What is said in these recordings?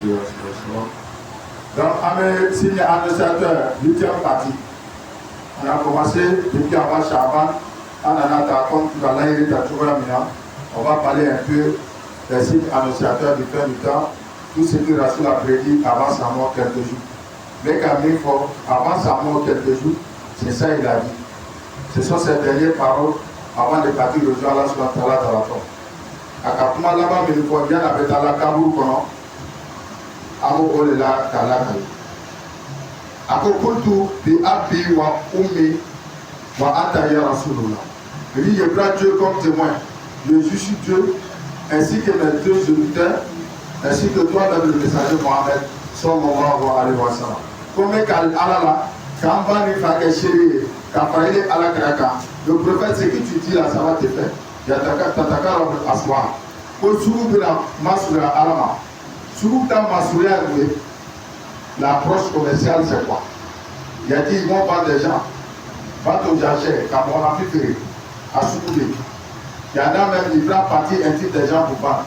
Donc, Amé signe annonciateur, 8e partie. On a commencé depuis avant Chaban, on va parler un peu des signes annonciateurs du fin du temps, tout ce que Rasoul a prédit avant sa mort quelques jours. Mais quand même, avant sa mort quelques jours, c'est ça il a dit. Ce sont ces dernières paroles avant de partir rejoindre Allah sur la dans la tombe. Akapuma lama mais il faut bien avec la kabou kono. Amo ole la kalaka. Akokuntu bi abi wa ummi wa anta ya Rasulullah. Il dit, je prends Dieu comme témoin. Je suis Dieu, ainsi que mes deux serviteurs, ainsi que toi-même le messager Mohamed, sallallahu alayhi wa sallam. Comme Allah, quand on va lui faire quelque chose, quand on va aller à la kraka, le prophète, ce que tu dis là, ça va te faire. Tataka aswa. Pour sourire masura alama. Sourire masura l'approche commerciale, c'est quoi? Il a dit, ils vont vendre des gens. Vendre aux jachères, comme on a pu faire. À Soukoudé. Il y en a même, ils prennent partie intime des gens pour vendre.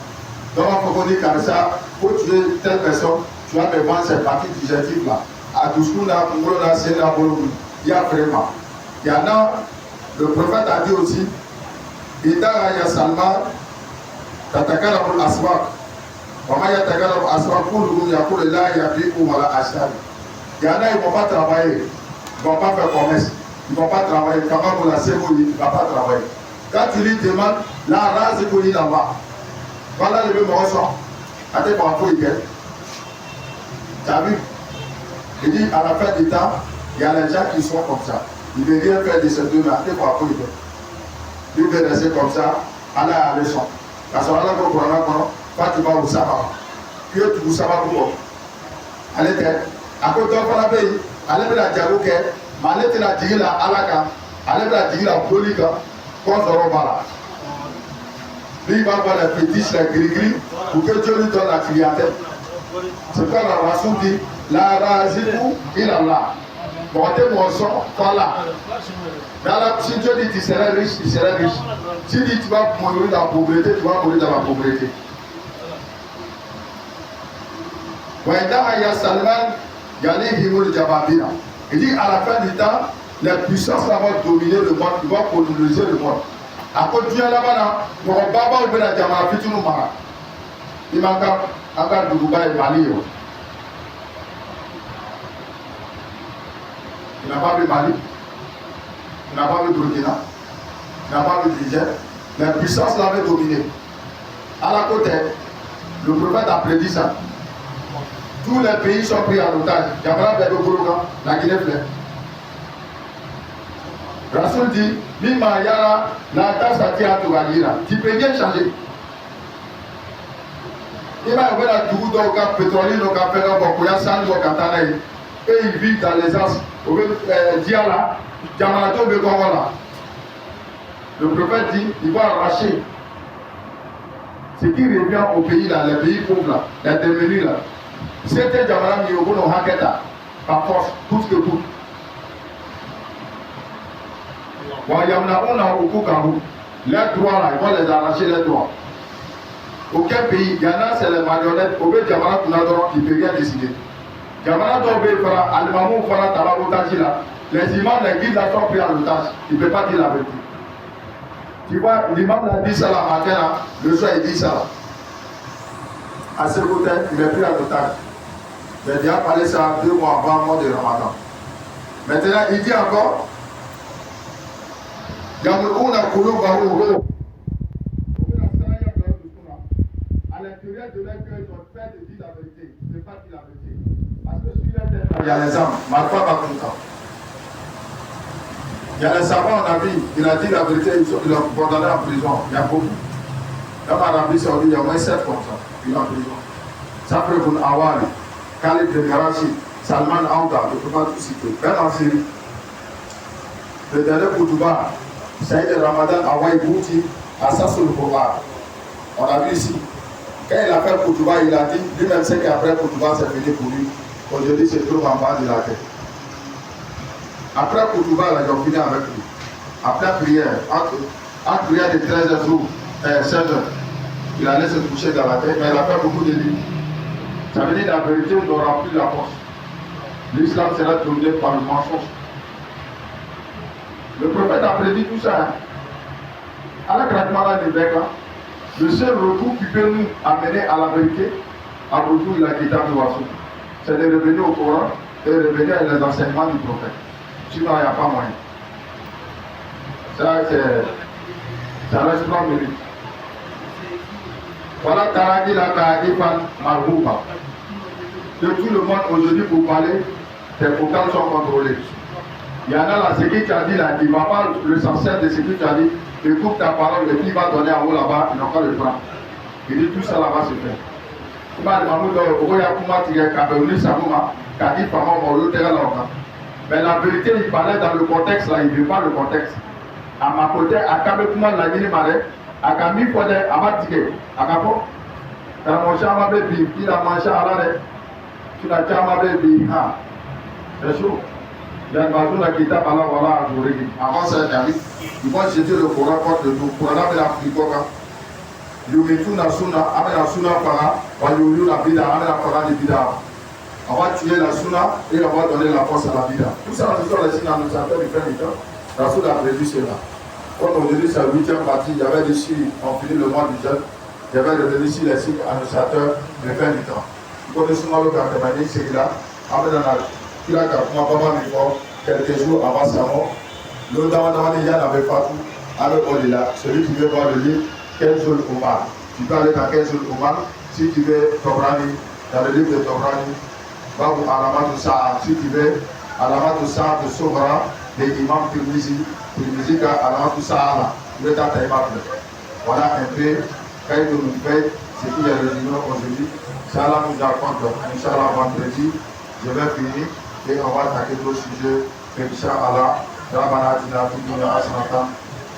Donc, on peut dire comme ça, pour tuer telle personne, tu vas me vendre cette partie digestive là. À Douskouna, Koumouna, Séna, Bologou. Il y a vraiment. Il y en a, le prophète a dit aussi, Idara ya Salman, Tatakara pour Aswak. Comment il y a Tatakara pour Aswak, pour le Yakour, là, il y a pris pour la Achari. Il y en a, ils ne vont pas travailler, ils ne vont pas faire commerce. Ils ne vont pas travailler. Comment vous la savez, il ne va pas travailler. Quand tu lui demandes, la race est connue là-bas. Voilà le même ressort. À tes parents, il gagne. Tu as vu? Il dit, à la fin du temps, il y a les gens qui sont comme ça. Il ne veut rien faire de ces deux, mais à tes parents, il gagne. Il veut rester comme ça, aller à la leçon. Parce que là, quand tu vas au sabbat, puis tu vas au sabbat pour allez, à côté de la pays, allez, la dialogue. Ale tena jigi la ala kan ale bɛna jigi la boli kan kɔsɔrɔ b'a la lui va voir les fétiches les gris-gris pour que Dieu lui donne la clientèle. C'est quoi la raison dit la raziku ilala mɔgɔ tɛ mɔgɔ sɔn fa la mais ala si Dieu dit tu serais riche tu serais riche si dit tu vas mourir dans la pauvreté tu vas mourir dans la pauvreté. Wa inda ya Salman yalihimul jababira. Il dit à la fin du temps, les puissances là vont dominer le monde, ils vont coloniser le monde. À cause de là-bas, pour un baba ou bien la Jamara, puis tu nous marres. Il manque encore du Dubaï et Mali. Il n'a pas vu Mali, il n'a pas vu Burkina, il n'a pas vu Niger. Les puissances là vont dominer. À la côté, le prophète a prédit ça. Tous les pays sont pris en otage. Jamara Bedo Gourouga, la Guinée flèche. Rasoul dit, Mima Yara, la tasse à Tia Tougalira. Tu peux bien changer. Il va y avoir la Dougou d'Oka, pétrolier, d'Oka, Pédon, Bokoya, San, Boka, Tanaï. Et ils vivent dans les ans. Au Diala, Jamarato, Begongola. Le prophète dit, il va arracher ce qui revient au pays là, les pays pauvres là, les démunis là. C'était Jamara Miogo no Haketa, par force, coûte que coûte. Wayamna on a au Koukarou, les droits là, ils vont les arracher les droits. Aucun pays, il y en a, c'est les marionnettes, au Bé Jamara Kunadoro, qui ne peut rien décider. Jamara Dobé fera, Almamou fera Tala Otaji là, les imams, les guides là sont pris en otage, il ne peut pas dire la vérité. Tu vois, l'imam l'a dit ça la matin là, le soir il dit ça là. À ce côté, il est pris en otage. J'ai déjà parlé ça 2 mois avant le mois de Ramadan. Maintenant, il dit encore Yamouna Koulou Barou. À l'intérieur de leur cœur, ils ont fait de dire la vérité. Ils ne peuvent pas dire la vérité. Parce que sur leur tête, il y a les âmes. Malfa pas content. Il y a les savants en Arabie, il a dit la vérité, ils l'ont condamné en prison. Il y a beaucoup. Dans l'Arabie Saoudite, il y a au moins 7 comme ça. Il est en prison. Ça fait pour Awali. Khalid de Karachi, Salman Aouda, je ne peux pas tout citer. Ben en Syrie, le dernier Koutouba, Saïd Ramadan Hawaï Bouti, Assassin le Coran. On a vu ici. Quand il a fait Koutouba, il a dit, lui-même sait qu'après Koutouba, c'est fini pour lui. Aujourd'hui, c'est trop en bas de la tête. Après Koutouba, ils ont fini avec lui. Après prière, entre prière de 13 jours, 16 heures, il allait se coucher dans la tête, mais il a fait beaucoup de livres. Ça veut dire que la vérité n'aura plus la force. L'islam sera dominé par le mensonge. Le prophète a prédit tout ça. À la craquement là, le seul recours qui peut nous amener à la vérité, à retour de la kitab de Wassou, c'est de revenir au Coran et de revenir à les enseignements du prophète. Sinon, il n'y a pas moyen. Ça reste 3 minutes. Voilà, Taragi la Taragifan Marhouba. De tout le monde aujourd'hui, pour parler, tes vocales sont contrôlés. Il y en a là, ce qui t'a dit là, il ne va pas le sincère de ce qui t'a dit, écoute ta parole et puis il va donner en haut là-bas, il n'a pas le prendre. Il dit tout ça là-bas se fait. Mais la vérité, il parlait dans le contexte là, il ne veut pas le contexte. À ma côté, à Kabekuma la Guinée Marais, à Kami Fode, à Matike, à Kapo, il a mangé à ma bébé, il a mangé à l'arrêt, tu n'as pas ma bébé, ah, c'est chaud. Il y a une maison qui tape à la voilà à jouer. Avant ça, ils vont jeter le Coran contre le tout. Pour la Afrique, Yumituna Suna, Amena Suna Para, Wayulu la Bida, Amena Para de Bida. On va tuer la Suna et on va donner la force à la Bida. Tout ça, ce sont les signes annonciateurs du fin du temps. La Suna a prévu cela. Quand on dit sa 8e partie, il y avait dessus, on finit le mois du jeûne, il y avait devenu ici les signes annonciateurs du fin du temps. Quand on souvent le Katamani, c'est là, Amena il a quelques jours avant sa mort. Le Damadamani Yann avait pas tout. Alors on est là. Celui qui veut voir le livre, Kenzul Omar. Tu peux aller dans Kenzul Omar. Si tu veux Tobrani, dans le livre de Tobrani, Babu Alamatou Sa'a. Si tu veux Alamatou Sa'a de Sobra, de Imam Tirmizi, Tirmizi Alamatou Sa'a. Tu veux t'attendre. Voilà un peu, quand il nous fait ce qu'il y a résumé aujourd'hui. Ça là nous apporte, Inch'Allah, vendredi, je vais finir. Et on va attaquer d'autres sujets. Inch'Allah, Rabbana atina fid dunya hasanatan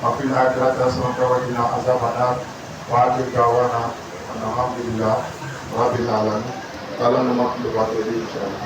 wa fil akhirati hasanatan wa qina azaban nar. Wa akhir da'wana alhamdulillah rabbil alamin. Kalau nama kita buat ini insyaallah.